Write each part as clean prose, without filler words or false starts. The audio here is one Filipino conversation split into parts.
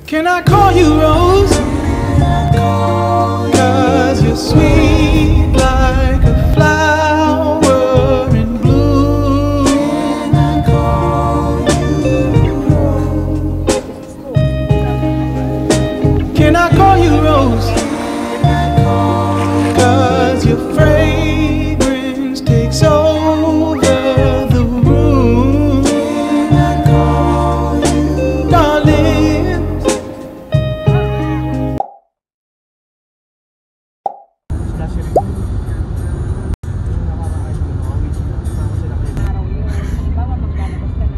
Can I call you Rose? 'Cause you're sweet like a flower in bloom. Can I call you Rose? Can I call you Rose? 'Cause your fragrance takes over the room. Can I call you darling?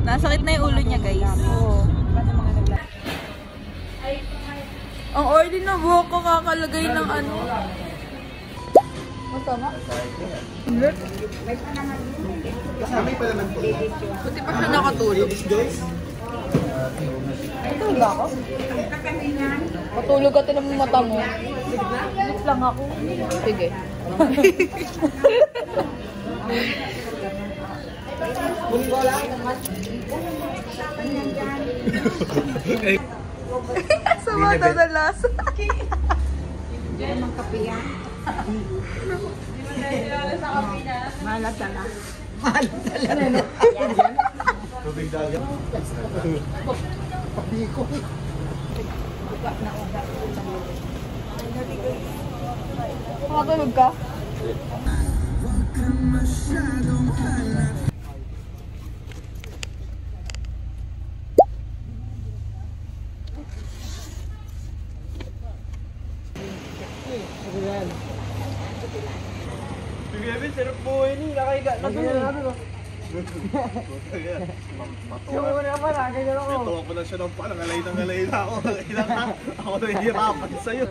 Nasakit na yung ulo niya, guys. Oo. Ang order na buhok ko kakalagay ng ano. Masama? Buti pa siya nakatulog. Matulog ba ako? Matulog ka, tinan mo mata mo. Lips lang ako. Sige. Sa mata na lasa. Ang kape yan. Malat na. Malat na. Tubig dagat. Kapiko. Makatulog ka? Kevin, sarap po ini. Nakahiga na doon. Yung una pa na, ganyan ako. Ito ako na siya ng pala, ngalay na ako. Ako na hihirapan sa'yo.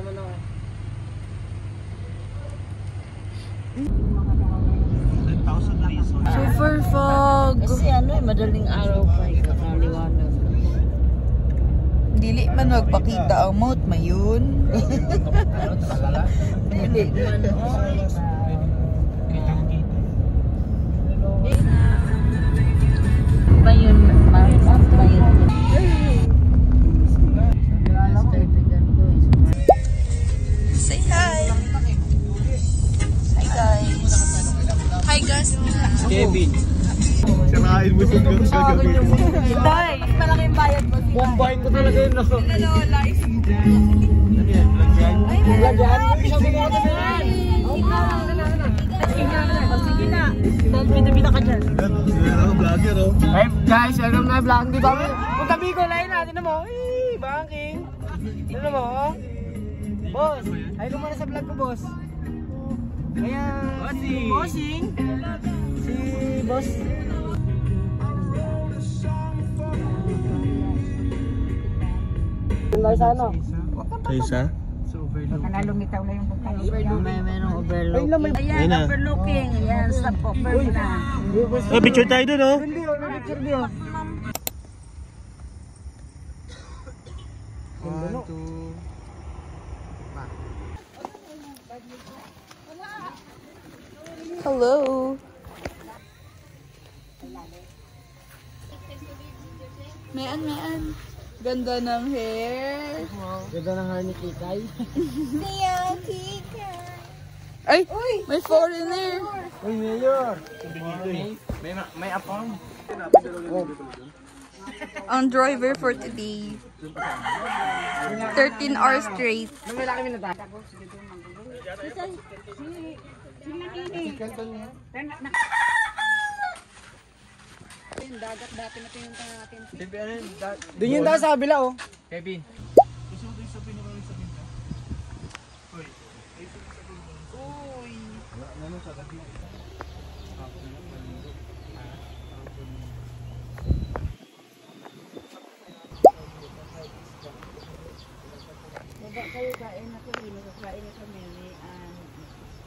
Super fog. Kasi ano eh, madaling araw pa eh, kakaliwanag. Dili man magpakita ang mouth mayon. Dili man Bayon, bayon. Say hi. Hi guys. Hi guys. Kevin. Sirain mo yung gagawin mo. Tay, mas malaki yung bayad mo. Bombahin ko talaga yun. Hello, live. Ano yan? Lagyan? Lagyan? Sabi ko na yan. Sige na. Pita-pita ka dyan. Vlogger oh. Hey guys, welcome na vlog. Di ba? Punta Bicol line natin na mo. Eh, banking. Ano mo? Boss, ay ko muna sa vlog ko, boss. Ayan, si Bossing. Si Boss. Tayo sa ano? Isa? Baka lumitaw na yung bukang. May overlooking. Ayun na. Overlooking. Ayan, stop over na. Oh, picture tayo dun oh. Hindi, picture niyo. 1, 2. Hello. Mayan. Ganda ng hair. Ganda ng hair ni Kikay. Ay, may foreigner. Uy, Mayor. May apong. Ang driver for today. 13 hours straight. May laki minata. Dagat dati na pinunta natin. Doon yung daw sa kabila oh. Kevin. Baba kayo kain na kami. Magkakain na kami.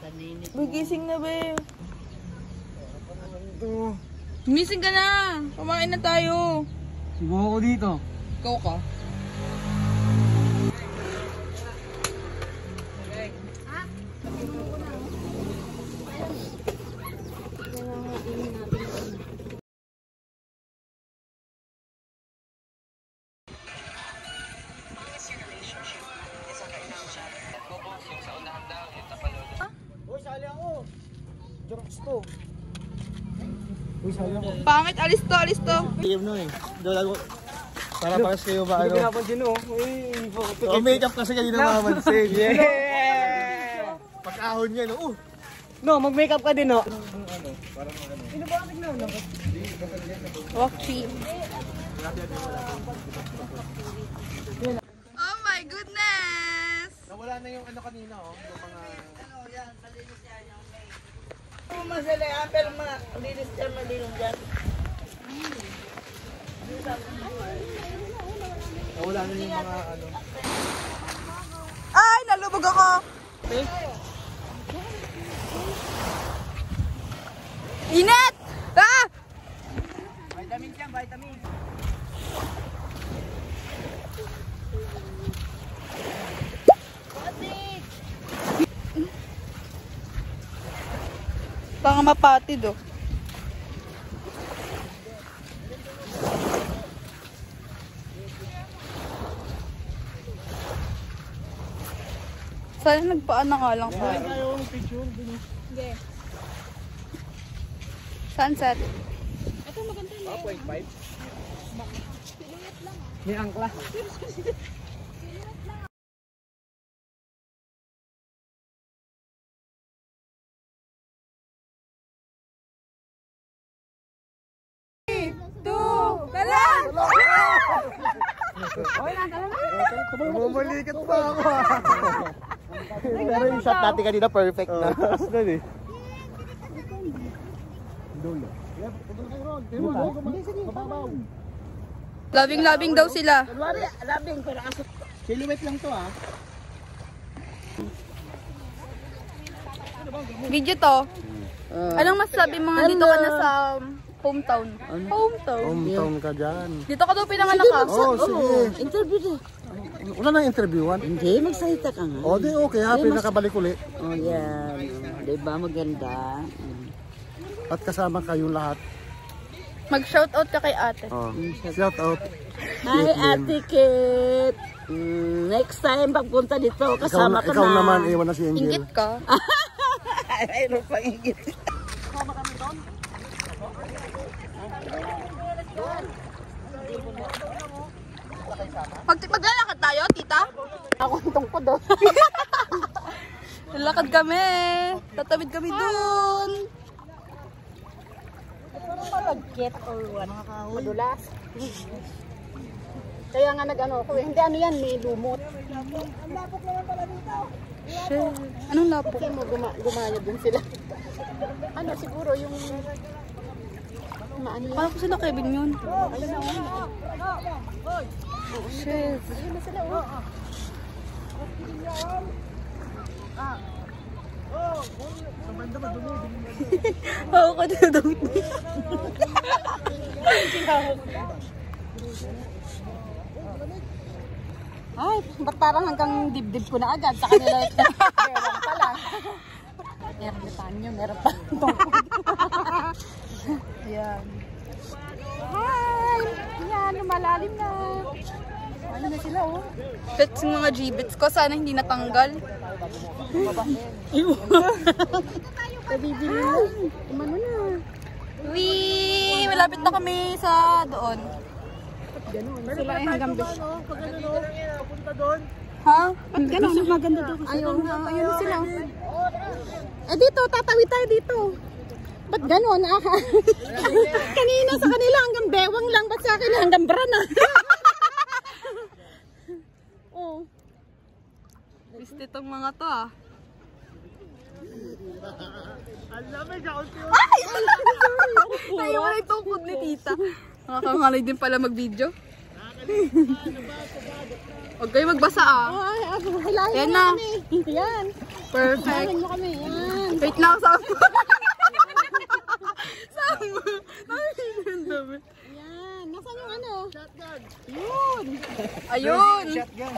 Kaninit. Magising na ba eh? Gising ka na! Kumain na tayo! Subuho ko dito. Ikaw ka? Pangit, alis to, alis to. Team no eh. Para pares kayo ba ano? Pinapansin oh. Oh, makeup kasi kanina mamamansin. Yeah! Pag-ahon niya no. No, mag-makeup ka din, no? Walk cheap. Oh my goodness! Nawala na yung ano kanina oh. Yung mga... Masala yan, pero malinis siya, malinis dyan. Nawala na yung mga ano. Ay, nalubog ako! Init! Ah! Vitamin siya, vitamin. Baka mapatid oh. Sana nagpaana nga lang tayo. Sunset. May angkla. Bumalikat pa ako. Pero yung shot natin kanina perfect na. Aslan eh. Dulo. Labing-labing daw sila. Labing, pero aso. Silhouette lang to ah. Video to. Anong masasabi mga dito ka na sa hometown? Hometown. Hometown ka dyan. Dito ka daw pinanganak ka. Oh, sige. Interview din. Wala nang interviewan. Hindi, magsalita ka nga. O, di okay ha. Pinakabalik uli. Oh, yan. Diba, maganda. At kasama kayong lahat. Mag-shoutout ka kay ate. Oh. Shout out. Hi, Ate Kit. Next time, pagpunta dito, kasama ka na. Ikaw naman, iwan na si Angel. Ingit ka. Mayroon pang ingit. Maglalakad tayo, tita? Ako itong ko doon. Lalakad kami. Tatawid kami dun. Malagkit or ano, madulas. Kaya nga nag-ano ako eh. Hindi ano yan, may lumot. Shit. Anong lapok? Kasi mo gumaya din sila. Ano siguro yung maano yan. Parang ko sila Kevin yun. Shit. Ayun na sila oh. Oo ka na daw. Ay, ba't parang hanggang dibdib ko na agad sa kanila. Meron pa lang. Meron pa tungkod. Yan. Hi! Yan, lumalalim na. Ano na sila oh. That's yung mga G-bits ko. Sana hindi natanggal. Kabibili na. Umano na. Wee! Malapit na kami sa doon. Sila ay hanggang bis. Ha? Ba't gano'n? Maganda daw kasi. Ayun na sila. Eh dito, tatawid tayo dito. Ba't gano'n? Kanina sa kanila hanggang bewang lang. Ba't sa akin hanggang bra na? Oh. Biste tong mga to ah. Ay! Tayo wala yung tungkod ni tita. Nakakangalay din pala mag-video. Huwag kayo magbasa ah. Ay, hilahin Yan mo na. kami. Yan. Perfect. Hilahin mo kami. Yan. Wait lang, Sam. Sam. Ang dami. Yan. Nasaan yung ano? Shotgun. Yun. Ayun.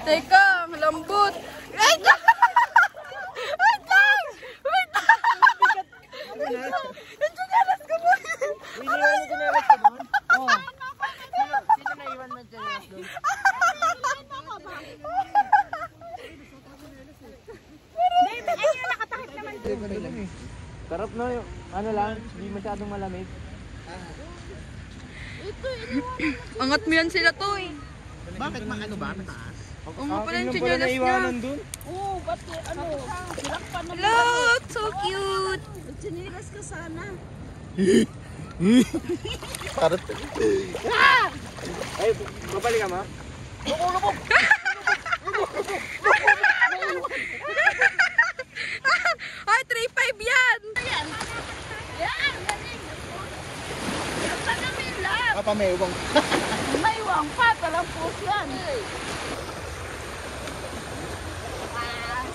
Teka, malambot. Wait lang. Wait lang. Wait lang. Yung chinelas ko po. Iniwan mo chinelas ko doon? Oo. Sino naiwan mo chinelas doon? Sarap no, ano lang, hindi masyadong malamig. Angat mo yan sila to eh. Bakit ano ba? Mataas? Oo nga pala yung chinelas niya. Dun. Oo, ba't ano? Silak pa naman. Look, so cute. Sinilas ka sana. Parang... Ay, babalik ka ma? Ay, 3.5 yan. Yan, galing. Basta namin lang. Kapamewang. May wang pa, talampos yan.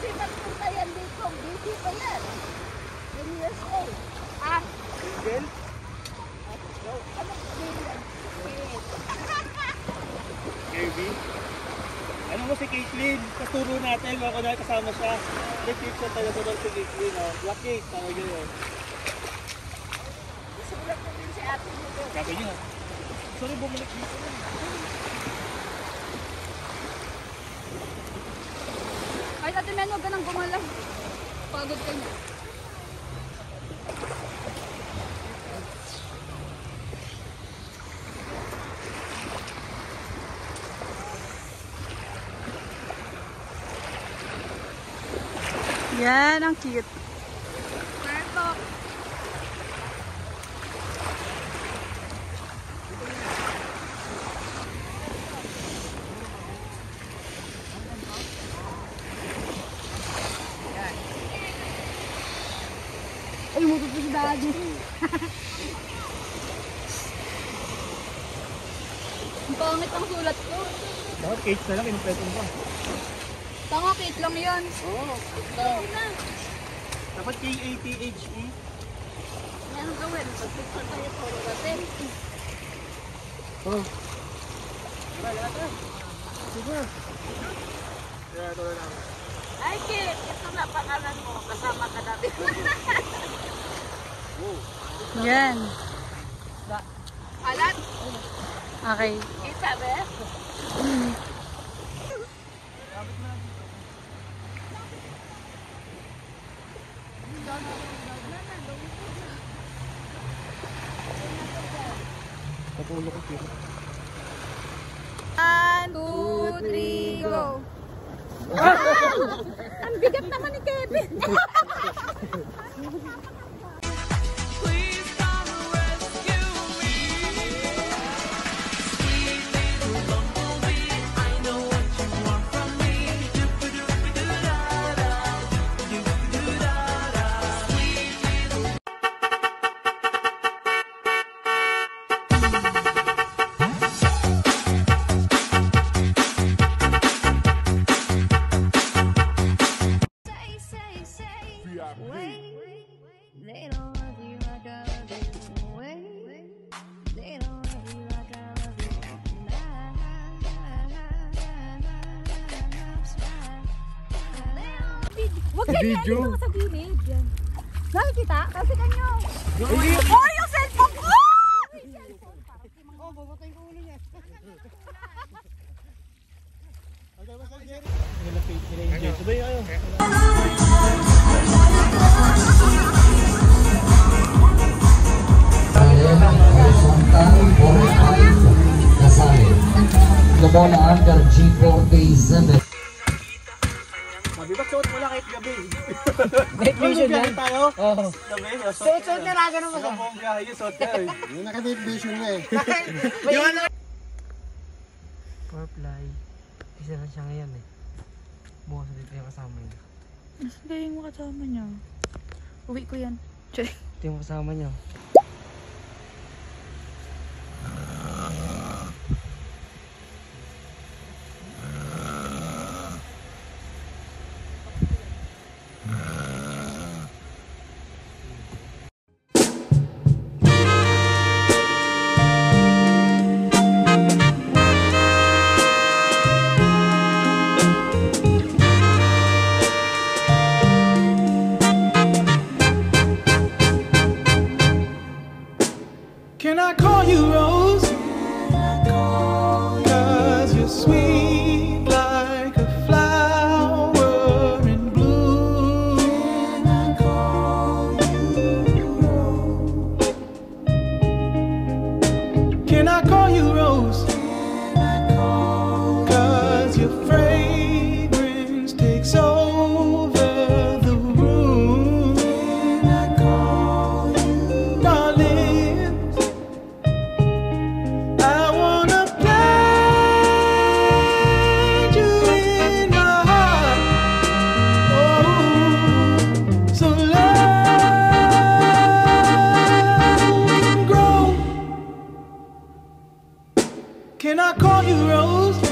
Sinang punta yan dito, busy pa yan. 10 years old. Again? Kirby? Ano mo si Caitlyn? Katuro natin, mga kunwari kasama siya. May tips na talaga doon si Caitlyn. Oh. Black cake, tawag yun. Oh. Sulat na din si ate nito. Sabi niyo. Sorry, bumalik dito. Ay, Ate Men, huwag ka nang gumalaw. Pagod ka niya. Yan, ang cute. Perfect. Ay, mo po si Daddy. Ang pangit ang sulat ko. Bakit cake na lang, inipleto mo pa. Tanga, cake lang yan. Oo. Dapat K-A-T-H-E. Yan ang gawin. Pagpipal tayo po natin. Oh. Wala ka. Sige. Kaya ito na lang. Ay, Kit, ito na pangalan mo. Kasama ka natin. Yan. Alat? Okay. Kita ba? Patulog ko siya. 1, 2, 3, go! Ang bigat naman ni Kevin. Huwag ganyan, dito ka sa gilid. Yan. Nakikita? Kasi kanyo. Oh, yung cellphone ko! Oh, babutay ko ulo niya. Sabay kayo. The ball under G47. Sabi ba suot mo lang kahit gabi? Night vision yan? Tayo? Oo. Gabi? Suot-suot na lang, ganun mo. Ano po ang biyahe yun? Suot ka eh. Yung naka-night vision niya eh. Purfly. Isa lang siya ngayon eh. Bukas na dito yung kasama niya. Nasaan kaya yung kasama niya? Uwi ko yan. Check. Ito yung kasama niya. Can I call you Rose?